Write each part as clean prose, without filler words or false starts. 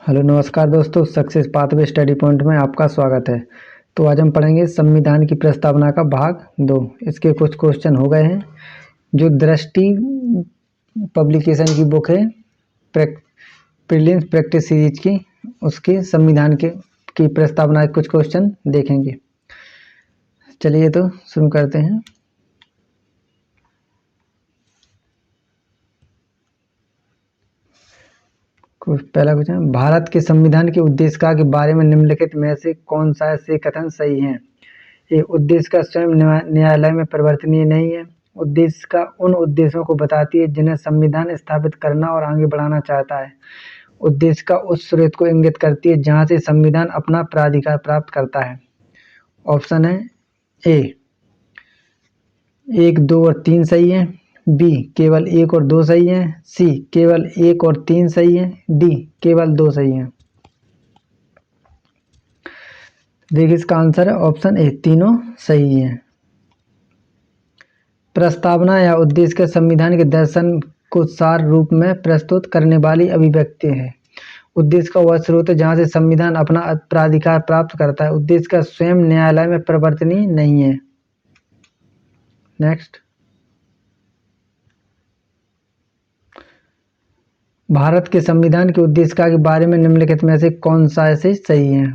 Hello नमस्कार दोस्तों, success pathway study point में आपका स्वागत है। तो आज हम पढ़ेंगे संविधान की प्रस्तावना का भाग 2। इसके कुछ क्वेश्चन हो गए हैं। जो दृष्टि पब्लिकेशन की बुक है प्रीलिम्स प्रैक्टिस सीरीज की, उसके संविधान की प्रस्तावना के कुछ क्वेश्चन देखेंगे। चलिए तो शुरू करते हैं। पहला क्वेश्चन, भारत के संविधान के उद्देश्य के बारे में निम्नलिखित में से कौन सा से कथन सही है? ये उद्देश्य का स्वयं न्यायालय में परिवर्तनीय नहीं है। उद्देश्य का उन उद्देश्यों को बताती है जिन्हें संविधान स्थापित करना और आगे बढ़ाना चाहता है। उद्देश्य का उस स्रोत को इंगित करती है जहां से संविधान अपना प्राधिकार प्राप्त करता है। ऑप्शन है ए 1, 2 और 3 सही है, बी केवल 1 और 2 सही है, सी केवल 1 और 3 सही है, डी केवल 2 सही है। देखिए इसका आंसर है ऑप्शन ए, तीनों सही है। प्रस्तावना या उद्देश्य के संविधान के दर्शन को सार रूप में प्रस्तुत करने वाली अभिव्यक्ति है। उद्देश्य का वह स्रोत है जहां से संविधान अपना प्राधिकार प्राप्त करता है। उद्देश्य का स्वयं न्यायालय में परिवर्तनीय नहीं है। नेक्स्ट, भारत के संविधान के उद्देश्य के बारे में निम्नलिखित में से कौन सा ऐसे सही है?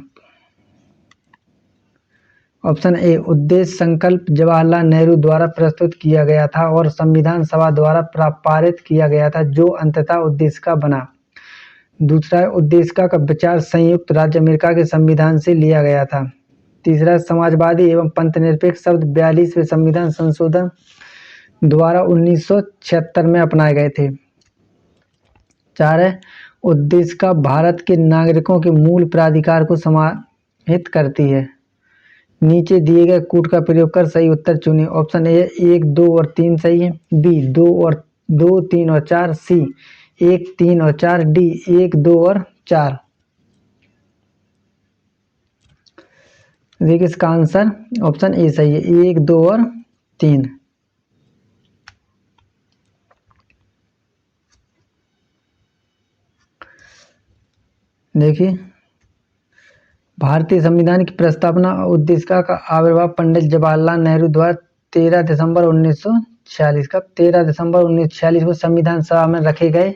ऑप्शन ए, उद्देश्य संकल्प जवाहरलाल नेहरू द्वारा प्रस्तुत किया गया था और संविधान सभा द्वारा पारित किया गया था, जो अंततः उद्देश्य का बना। दूसरा है, उद्देश्य का विचार संयुक्त राज्य अमेरिका के संविधान से लिया गया था। तीसरा, समाजवादी एवं पंथनिरपेक्ष शब्द 42वें संविधान संशोधन द्वारा 1976 में अपनाए गए थे। 4 है, उद्देश्य का भारत के नागरिकों के मूल प्राधिकार को समाहित करती है। नीचे दिए गए कूट का प्रयोग कर सही उत्तर चुनिए। ऑप्शन ए 1, 2 और 3 सही है, बी 2, 3 और 4, सी 1, 3 और 4, डी 1, 2 और 4। देखिए इसका आंसर ऑप्शन ए सही है, 1, 2 और 3। देखिए भारतीय संविधान की प्रस्तावना और उद्देश्य का आविर्भाव पंडित जवाहरलाल नेहरू द्वारा 13 दिसंबर 1946 को संविधान सभा में रखे गए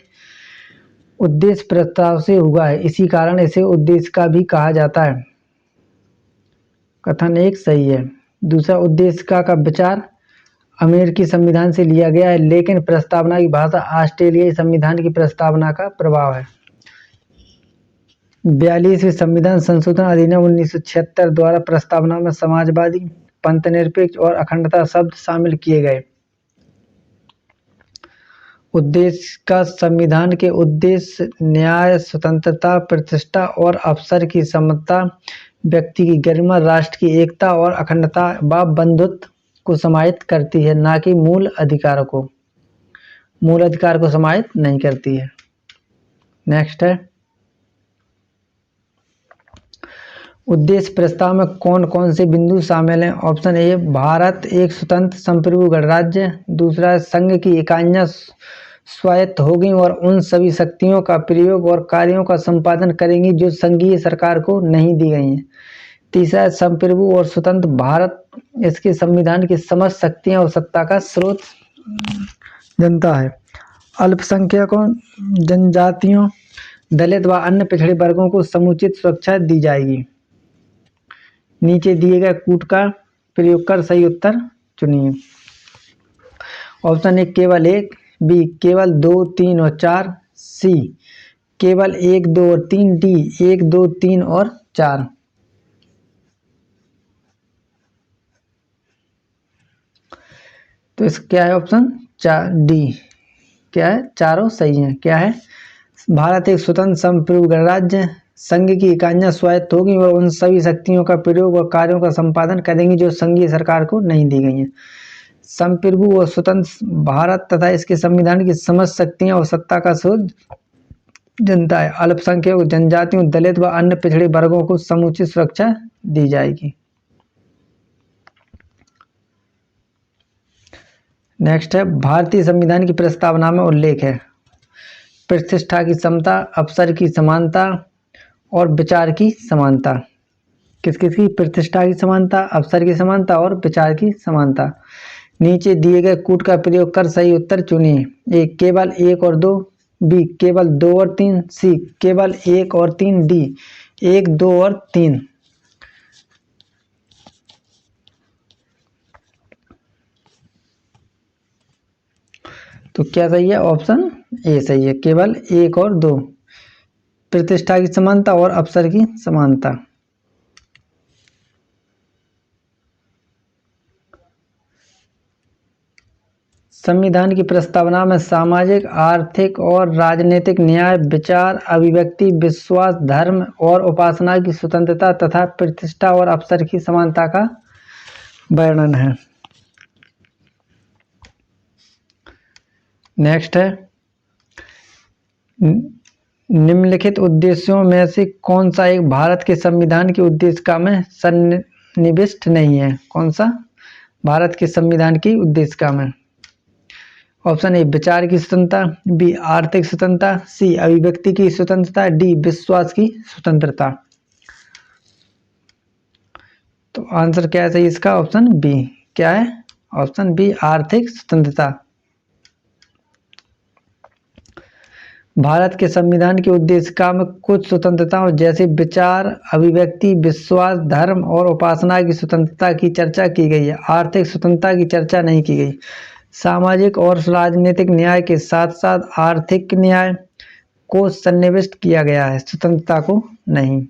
उद्देश्य प्रस्ताव से हुआ है। इसी कारण इसे उद्देश्य का भी कहा जाता है। कथन 1 सही है। दूसरा, उद्देश्य का विचार अमेरिकी संविधान से लिया गया है, लेकिन प्रस्तावना की भाषा ऑस्ट्रेलियाई संविधान की प्रस्तावना का प्रभाव है। 42वें संविधान संशोधन अधिनियम 1976 द्वारा प्रस्तावना में समाजवादी, पंथनिरपेक्ष और अखंडता शब्द शामिल किए गए। उद्देश्य का संविधान के उद्देश्य न्याय, स्वतंत्रता, प्रतिष्ठा और अवसर की समता, व्यक्ति की गरिमा, राष्ट्र की एकता और अखंडता व बंधुत्व को समाहित करती है, ना कि मूल अधिकार को समाहित नहीं करती है। नेक्स्ट है, उद्देश्य प्रस्ताव में कौन कौन से बिंदु शामिल हैं? ऑप्शन ए, भारत एक स्वतंत्र संप्रभु गणराज्य। दूसरा, संघ की इकाइयां स्वायत्त होगी और उन सभी शक्तियों का प्रयोग और कार्यों का संपादन करेंगी जो संघीय सरकार को नहीं दी गई हैं। तीसरा, संप्रभु और स्वतंत्र भारत इसके संविधान की समस्त शक्तियां और सत्ता का स्रोत जनता है। अल्पसंख्यकों, जनजातियों, दलित व अन्य पिछड़े वर्गों को समुचित सुरक्षा दी जाएगी। नीचे दिए गए कूट का प्रयोग कर सही उत्तर चुनिए। ऑप्शन ए केवल 1, बी केवल 2, 3 और 4, सी केवल 1, 2 और 3, डी 1, 2, 3 और 4। तो इस क्या है ऑप्शन 4, डी क्या है, चारों सही है। क्या है, भारत एक स्वतंत्र संप्रभु गणराज्य, संघ की इकाइयां स्वायत्त होगी और उन सभी शक्तियों का प्रयोग और कार्यों का संपादन करेंगी जो संघीय सरकार को नहीं दी गई हैं। संप्रभु और स्वतंत्र भारत तथा इसके संविधान की समस्त शक्तियां और सत्ता का स्रोत जनता है। अल्पसंख्यक, जनजातियों, दलित व अन्य पिछड़े वर्गों को समुचित सुरक्षा दी जाएगी। नेक्स्ट है, भारतीय संविधान की प्रस्तावना में उल्लेख है प्रतिष्ठा की समता, अवसर की समानता, और विचार की समानता। किस किस की? प्रतिष्ठा की समानता, अवसर की समानता और विचार की समानता। नीचे दिए गए कूट का प्रयोग कर सही उत्तर चुनिए। ए केवल 1 और 2, बी केवल 2 और 3, सी केवल 1 और 3, डी 1, 2 और 3। तो क्या सही है? ऑप्शन ए सही है, केवल 1 और 2। प्रतिष्ठा की समानता और अवसर की समानता। संविधान की प्रस्तावना में सामाजिक, आर्थिक और राजनीतिक न्याय, विचार, अभिव्यक्ति, विश्वास, धर्म और उपासना की स्वतंत्रता तथा प्रतिष्ठा और अवसर की समानता का वर्णन है। नेक्स्ट है, निम्नलिखित उद्देश्यों में से कौन सा एक भारत के संविधान की उद्देशिका में सन्निविष्ट नहीं है? कौन सा भारत के संविधान की उद्देशिका में? ऑप्शन ए विचार की स्वतंत्रता, बी आर्थिक स्वतंत्रता, सी अभिव्यक्ति की स्वतंत्रता, डी विश्वास की स्वतंत्रता। तो आंसर क्या है सही इसका? Option b. क्या है? ऑप्शन बी आर्थिक स्वतंत्रता। भारत के संविधान की उद्देशिका में कुछ स्वतंत्रताओं जैसे विचार, अभिव्यक्ति, विश्वास, धर्म और उपासना की स्वतंत्रता की चर्चा की गई है। आर्थिक स्वतंत्रता की चर्चा नहीं की गई। सामाजिक और राजनीतिक न्याय के साथ साथ आर्थिक न्याय को सन्निविष्ट किया गया है, स्वतंत्रता को नहीं।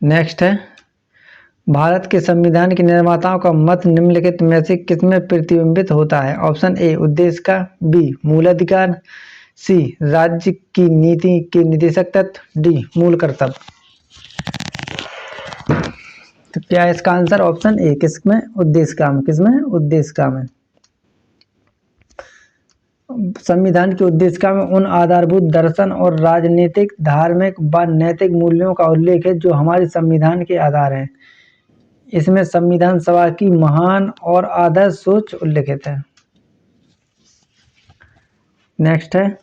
नेक्स्ट है, भारत के संविधान के निर्माताओं का मत निम्नलिखित में से किसमें प्रतिबिंबित होता है? ऑप्शन ए उद्देश्य का, बी मूलाधिकार, सी राज्य की नीति के निदेशक तत्व, डी मूल कर्तव्य। तो क्या है इसका आंसर? ऑप्शन ए किसमें? उद्देश्य का में। किसमें? उद्देश्य का में। संविधान की उद्देशिका में उन आधारभूत दर्शन और राजनीतिक, धार्मिक व नैतिक मूल्यों का उल्लेख है जो हमारे संविधान के आधार हैं। इसमें संविधान सभा की महान और आदर्श सोच उल्लेखित है। नेक्स्ट है,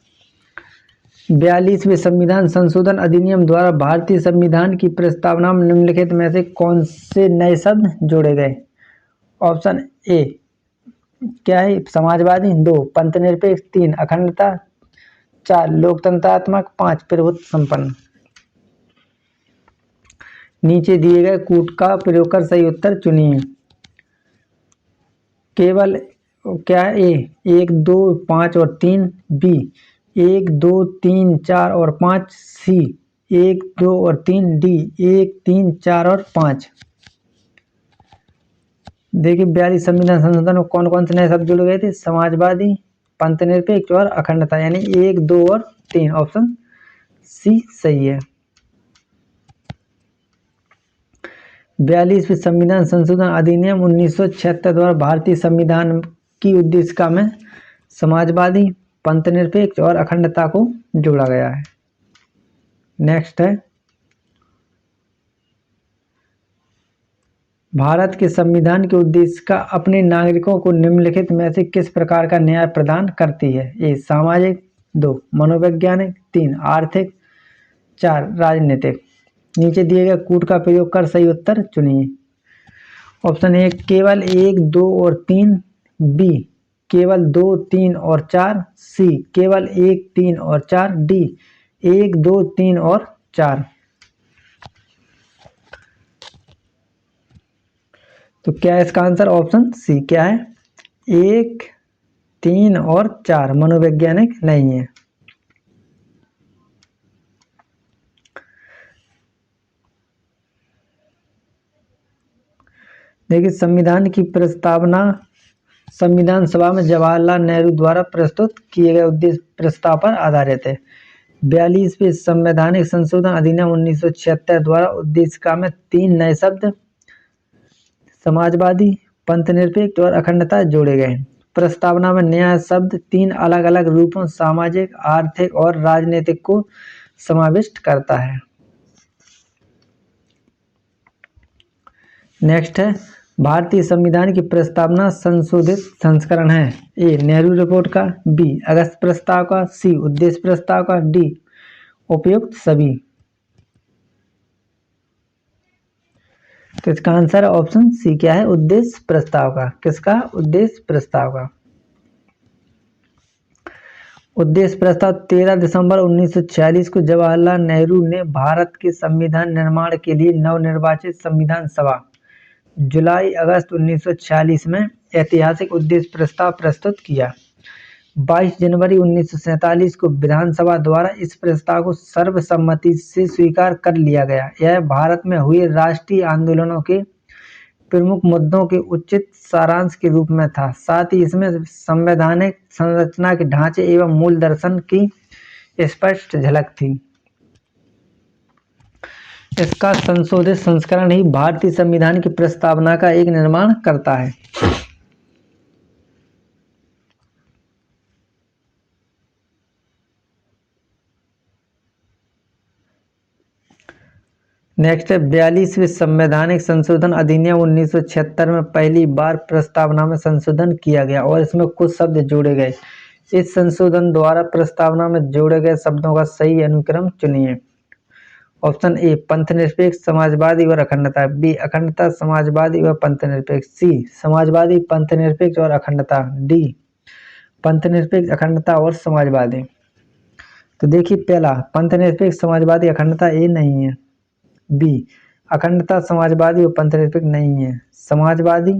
42वें संविधान संशोधन अधिनियम द्वारा भारतीय संविधान की प्रस्तावना में निम्नलिखित में से कौन से नए शब्द जोड़े गए? ऑप्शन ए क्या है? समाजवादी, 2 पंथनिरपेक्ष, 3 अखंडता, 4 लोकतंत्रात्मक, 5 प्रभुत्व संपन्न। नीचे दिए गए कूट का प्रयोग कर सही उत्तर चुनिए। केवल क्या है? ए 1, 2, 5 और 3, बी 1, 2, 3, 4 और 5, सी 1, 2 और 3, डी 1, 3, 4 और 5। देखिए 42 संविधान संशोधन में कौन कौन से नए शब्द जुड़ गए थे? समाजवादी, पंथनिरपेक्ष और अखंडता, यानी 1, 2 और 3। ऑप्शन सी सही है। 42वें संविधान संशोधन अधिनियम 1976 द्वारा भारतीय संविधान की उद्देशिका में समाजवादी, पंथनिरपेक्ष और अखंडता को जोड़ा गया है। नेक्स्ट है, भारत के संविधान की उद्देशिका अपने नागरिकों को निम्नलिखित में से किस प्रकार का न्याय प्रदान करती है? ए सामाजिक, 2 मनोवैज्ञानिक, 3 आर्थिक, 4 राजनीतिक। नीचे दिए गए कूट का प्रयोग कर सही उत्तर चुनिए। ऑप्शन ए केवल 1, 2 और 3, बी केवल 2, 3 और 4, सी केवल 1, 3 और 4, डी 1, 2, 3 और 4। तो क्या है इसका आंसर? ऑप्शन सी क्या है? 1, 3 और 4 मनोवैज्ञानिक नहीं है। देखिए संविधान की प्रस्तावना संविधान सभा में जवाहरलाल नेहरू द्वारा प्रस्तुत किए गए उद्देश्य प्रस्ताव पर आधारित है। 42वें संवैधानिक संशोधन अधिनियम 1976 द्वारा उद्देशिका में 3 नए शब्द समाजवादी, पंथनिरपेक्ष और अखंडता जोड़े गए। प्रस्तावना में नया शब्द 3 अलग अलग रूपों सामाजिक, आर्थिक और राजनीतिक को समाविष्ट करता है। नेक्स्ट है, भारतीय संविधान की प्रस्तावना संशोधित संस्करण है? ए नेहरू रिपोर्ट का, बी अगस्त प्रस्ताव का, सी उद्देश्य प्रस्ताव का, डी उपयुक्त सभी। तो इसका आंसर ऑप्शन सी क्या है, उद्देश्य प्रस्ताव का। किसका? उद्देश्य प्रस्ताव का। उद्देश्य प्रस्ताव 13 दिसंबर 1946 को जवाहरलाल नेहरू ने भारत के संविधान निर्माण के लिए नवनिर्वाचित संविधान सभा जुलाई अगस्त 1946 में ऐतिहासिक उद्देश्य प्रस्ताव प्रस्तुत किया। 22 जनवरी 1947 को विधानसभा द्वारा इस प्रस्ताव को सर्वसम्मति से स्वीकार कर लिया गया। यह भारत में हुए राष्ट्रीय आंदोलनों के प्रमुख मुद्दों के उचित सारांश के रूप में था। साथ ही इसमें संवैधानिक संरचना के ढांचे एवं मूल दर्शन की स्पष्ट झलक थी। इसका संशोधित संस्करण ही भारतीय संविधान की प्रस्तावना का एक निर्माण करता है। नेक्स्ट है 42वें संवैधानिक संशोधन अधिनियम 1976 में पहली बार प्रस्तावना में संशोधन किया गया और इसमें कुछ शब्द जोड़े गए। इस संशोधन द्वारा प्रस्तावना में जोड़े गए शब्दों का सही अनुक्रम चुनिए। ऑप्शन ए पंथनिरपेक्ष, समाजवादी और अखंडता, बी अखंडता, समाजवादी व पंथनिरपेक्ष, सी समाजवादी, पंथनिरपेक्ष और अखंडता, डी पंथनिरपेक्ष, अखंडता और समाजवादी। तो देखिए पहला पंथनिरपेक्ष, समाजवादी, अखंडता ए नहीं है। बी अखंडता, समाजवादी और पंथनिरपेक्ष नहीं है। समाजवादी,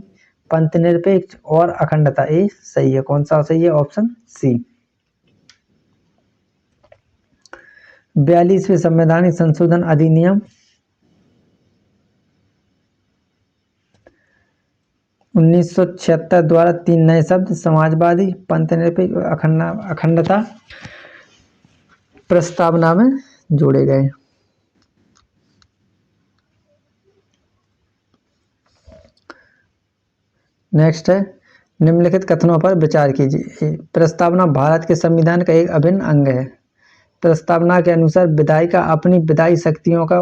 पंथनिरपेक्ष और अखंडता ए सही है। कौन सा सही है? Option C. 42वें संवैधानिक संशोधन अधिनियम 1976 द्वारा 3 नए शब्द समाजवादी, पंथनिरपेक्ष और अखंडता प्रस्तावना में जोड़े गए। नेक्स्ट है निम्नलिखित कथनों पर विचार कीजिए। प्रस्तावना भारत के संविधान का एक अभिन्न अंग है। प्रस्तावना के अनुसार विधायिका अपनी विधायी शक्तियों का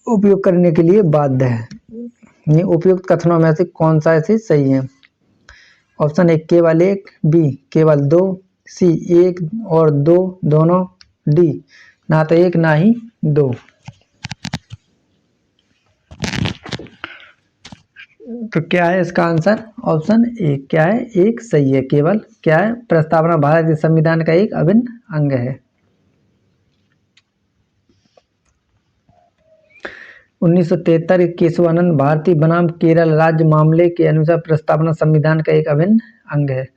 उपयोग करने के लिए बाध्य है। ये उपयुक्त कथनों में से कौन सा ऐसे सही है? ऑप्शन ए केवल एक, बी केवल दो, सी एक और दो दोनों, डी ना तो एक ना ही दो। तो क्या है इसका आंसर? ऑप्शन ए क्या है? एक सही है। केवल क्या है? प्रस्तावना भारत के संविधान का एक अभिन्न अंग है। 1973 केशवानंद भारती बनाम केरल राज्य मामले के अनुसार प्रस्तावना संविधान का एक अभिन्न अंग है।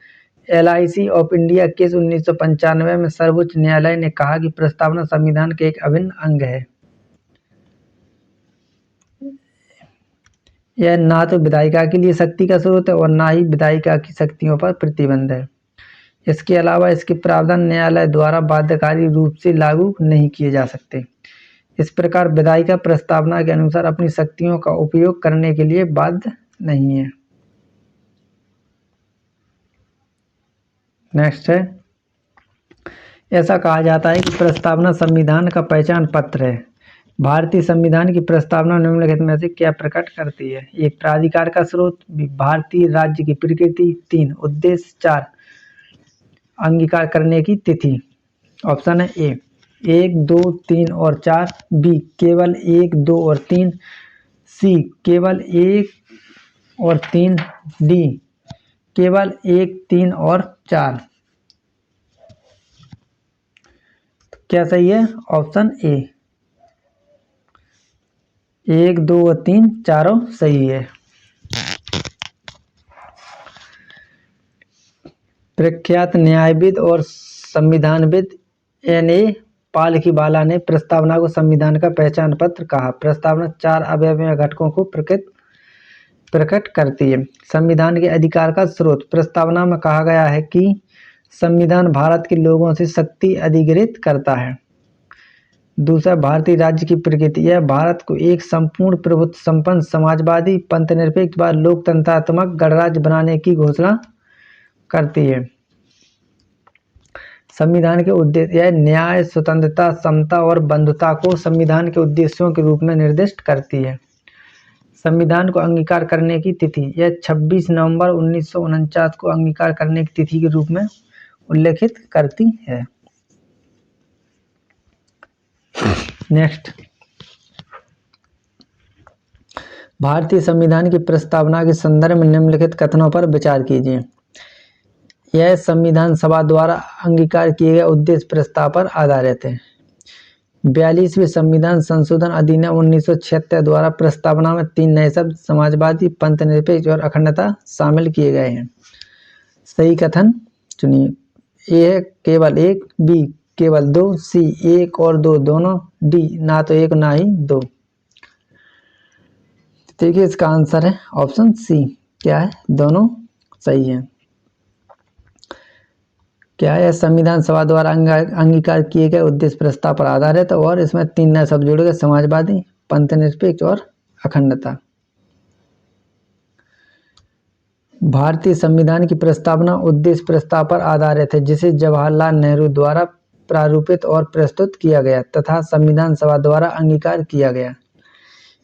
LIC ऑफ इंडिया केस 1995 में सर्वोच्च न्यायालय ने कहा कि प्रस्तावना संविधान के एक अभिन्न अंग है। यह ना तो विधायिका के लिए शक्ति का स्रोत है और ना ही विधायिका की शक्तियों पर प्रतिबंध है। इसके अलावा इसके प्रावधान न्यायालय द्वारा बाध्यकारी रूप से लागू नहीं किए जा सकते। इस प्रकार विधायिका प्रस्तावना के अनुसार अपनी शक्तियों का उपयोग करने के लिए बाध्य नहीं है। नेक्स्ट है ऐसा कहा जाता है कि प्रस्तावना संविधान का पहचान पत्र है। भारतीय संविधान की प्रस्तावना निम्नलिखित में से क्या प्रकट करती है? एक प्राधिकार का स्रोत, भारतीय राज्य की प्रकृति, 3 उद्देश्य, 4 अंगीकार करने की तिथि। ऑप्शन है ए 1, 2, 3 और 4, बी केवल 1, 2 और 3, सी केवल 1 और 3, डी केवल 1, 3 और 4। क्या सही है? ऑप्शन ए 1, 2 और 3 चारों सही है। प्रख्यात न्यायविद और संविधानविद N.A. पालखीवाला ने प्रस्तावना को संविधान का पहचान पत्र कहा। प्रस्तावना 4 अवयवीय घटकों को प्रकट करती है। संविधान के अधिकार का स्रोत। प्रस्तावना में कहा गया है कि संविधान भारत के लोगों से शक्ति अधिग्रहित करता है। दूसरा भारतीय राज्य की प्रकृति। यह भारत को एक संपूर्ण प्रभुत्व संपन्न समाजवादी, पंथनिरपेक्ष व लोकतंत्रात्मक गणराज्य बनाने की घोषणा करती है। संविधान के उद्देश्य। यह न्याय, स्वतंत्रता, समता और बंधुता को संविधान के उद्देश्यों के रूप में निर्दिष्ट करती है। संविधान को अंगीकार करने की तिथि, यह 26 नवंबर 1949 को अंगीकार करने की तिथि के रूप में उल्लेखित करती है। नेक्स्ट, भारतीय संविधान की प्रस्तावना के संदर्भ में निम्नलिखित कथनों पर विचार कीजिए। यह संविधान सभा द्वारा अंगीकार किए गए उद्देश्य प्रस्ताव पर आधारित है। 42वें संविधान संशोधन अधिनियम 1976 द्वारा प्रस्तावना में 3 नए शब्द समाजवादी, पंथनिरपेक्ष और अखंडता शामिल किए गए हैं। सही कथन चुनिए। ए है केवल 1, बी केवल 2, सी 1 और 2 दोनों, डी ना तो 1 ना ही 2। देखिए इसका आंसर है ऑप्शन सी, क्या है, दोनों सही है। क्या है, संविधान सभा द्वारा अंगीकार किए गए उद्देश्य प्रस्ताव पर आधारित है और इसमें 3 नए शब्द जोड़े गए, समाजवादी, पंथनिरपेक्ष और अखंडता। भारतीय संविधान की प्रस्तावना उद्देश्य प्रस्ताव पर आधारित है जिसे जवाहरलाल नेहरू द्वारा प्रारूपित और प्रस्तुत किया गया तथा संविधान सभा द्वारा अंगीकार किया गया।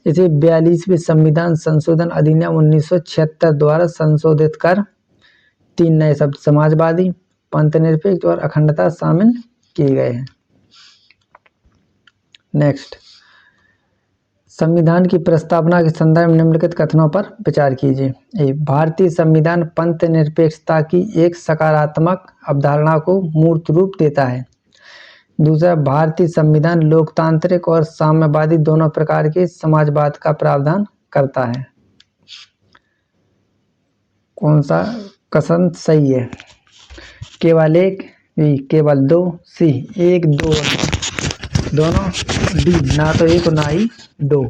इसे 42वें संविधान संशोधन अधिनियम 1976 द्वारा संशोधित कर 3 नए शब्द समाजवादी, पंथनिरपेक्ष और अखंडता शामिल किए गए हैं। नेक्स्ट, संविधान की प्रस्तावना के संदर्भ में निम्नलिखित कथनों पर विचार कीजिए। ए, भारतीय संविधान पंथनिरपेक्षता की एक सकारात्मक अवधारणा को मूर्त रूप देता है। दूसरा, भारतीय संविधान लोकतांत्रिक और साम्यवादी दोनों प्रकार के समाजवाद का प्रावधान करता है। कौन सा कथन सही है? केवल 1, बी केवल 2, सी 1 2 दोनों, डी ना तो 1 ना ही 2।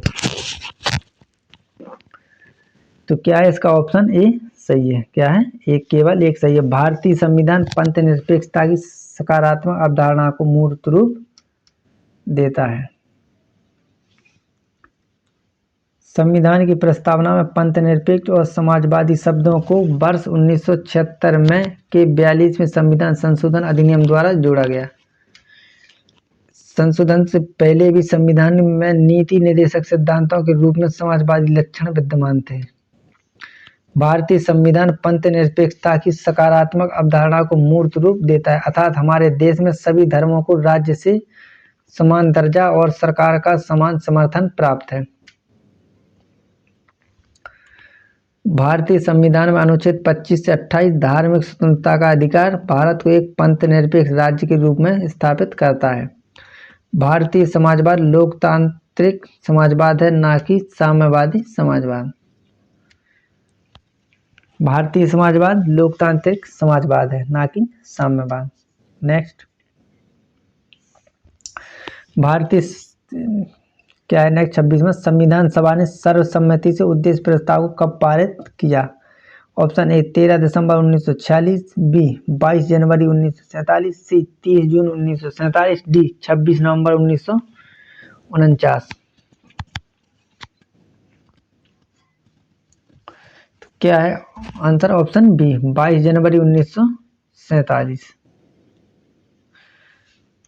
तो क्या है इसका ऑप्शन ए सही है? क्या है? एक केवल 1 सही है। भारतीय संविधान पंथनिरपेक्षता की सकारात्मक अवधारणा को मूर्त रूप देता है। संविधान की प्रस्तावना में पंथनिरपेक्ष और समाजवादी शब्दों को वर्ष 1976 में के 42वें संविधान संशोधन अधिनियम द्वारा जोड़ा गया। संशोधन से पहले भी संविधान में नीति निर्देशक सिद्धांतों के रूप में समाजवादी लक्षण विद्यमान थे। भारतीय संविधान पंथनिरपेक्षता की सकारात्मक अवधारणा को मूर्त रूप देता है, अर्थात हमारे देश में सभी धर्मों को राज्य से समान दर्जा और सरकार का समान समर्थन प्राप्त है। भारतीय संविधान में अनुच्छेद 25 से 28 धार्मिक स्वतंत्रता का अधिकार भारत को एक पंथनिरपेक्ष राज्य के रूप में स्थापित करता है। भारतीय समाजवाद लोकतांत्रिक समाजवाद है, ना कि साम्यवादी समाजवाद। भारतीय समाजवाद लोकतांत्रिक समाजवाद है, ना कि साम्यवाद। नेक्स्ट, भारतीय क्या है नेक्स्ट 26 में, संविधान सभा ने सर्वसम्मति से उद्देश्य प्रस्ताव को कब पारित किया? ऑप्शन ए 13 दिसंबर 1946, बी 22 जनवरी 1947, सी 30 जून 1947, डी 26 नवंबर 1949। तो क्या है आंसर? ऑप्शन बी 22 जनवरी 1947।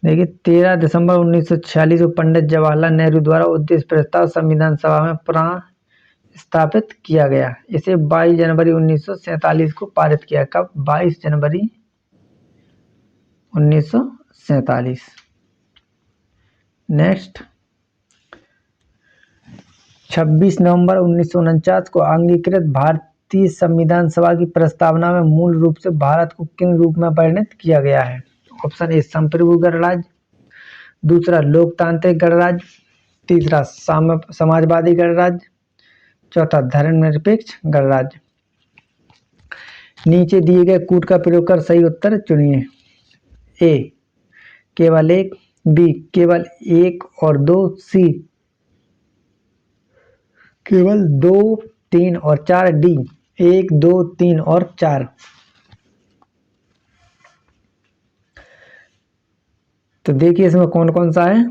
देखिए 13 दिसंबर 1946 को पंडित जवाहरलाल नेहरू द्वारा उद्देश्य प्रस्ताव संविधान सभा में पुनः स्थापित किया गया। इसे 22 जनवरी 1947 को पारित किया। कब? 22 जनवरी 1947। नेक्स्ट, 26 नवंबर 1949 को अंगीकृत भारतीय संविधान सभा की प्रस्तावना में मूल रूप से भारत को किन रूप में वर्णित किया गया है? ऑप्शन ए संप्रभु गणराज्य, दूसरा लोकतांत्रिक गणराज्य, तीसरा समाजवादी गणराज्य, चौथा धर्मनिरपेक्ष गणराज्य। नीचे दिए गए कूट का प्रयोग कर सही उत्तर चुनिए। ए केवल 1, बी केवल 1 और 2, सी केवल 2, 3 और 4, डी 1, 2, 3 और 4। तो देखिए इसमें कौन कौन सा है?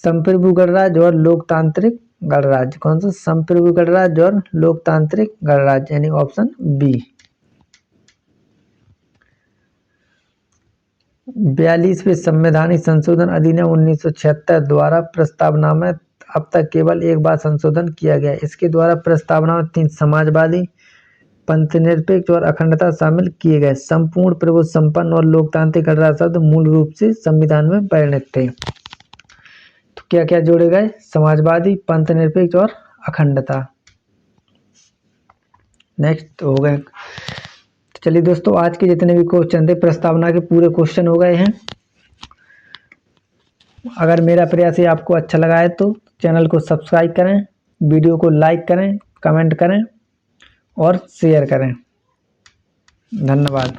संप्रभु गणराज्य और लोकतांत्रिक गणराज्य। कौन सा? संप्रभु गणराज्य और लोकतांत्रिक गणराज्य, यानी ऑप्शन बी। 42वें संवैधानिक संशोधन अधिनियम 1976 द्वारा प्रस्तावना में अब तक केवल एक बार संशोधन किया गया। इसके द्वारा प्रस्तावना में 3 समाजवादी, पंथनिरपेक्ष और अखंडता शामिल किए गए। संपूर्ण, प्रभुत्व संपन्न और लोकतांत्रिक गणराज्य शब्द मूल रूप से संविधान में परिणत थे। तो क्या क्या जोड़े गए? समाजवादी, पंथनिरपेक्ष और अखंडता। नेक्स्ट हो गए। चलिए दोस्तों, आज के जितने भी क्वेश्चन थे प्रस्तावना के पूरे क्वेश्चन हो गए हैं। अगर मेरा प्रयास ये आपको अच्छा लगा है तो चैनल को सब्सक्राइब करें, वीडियो को लाइक करें, कमेंट करें और शेयर करें। धन्यवाद।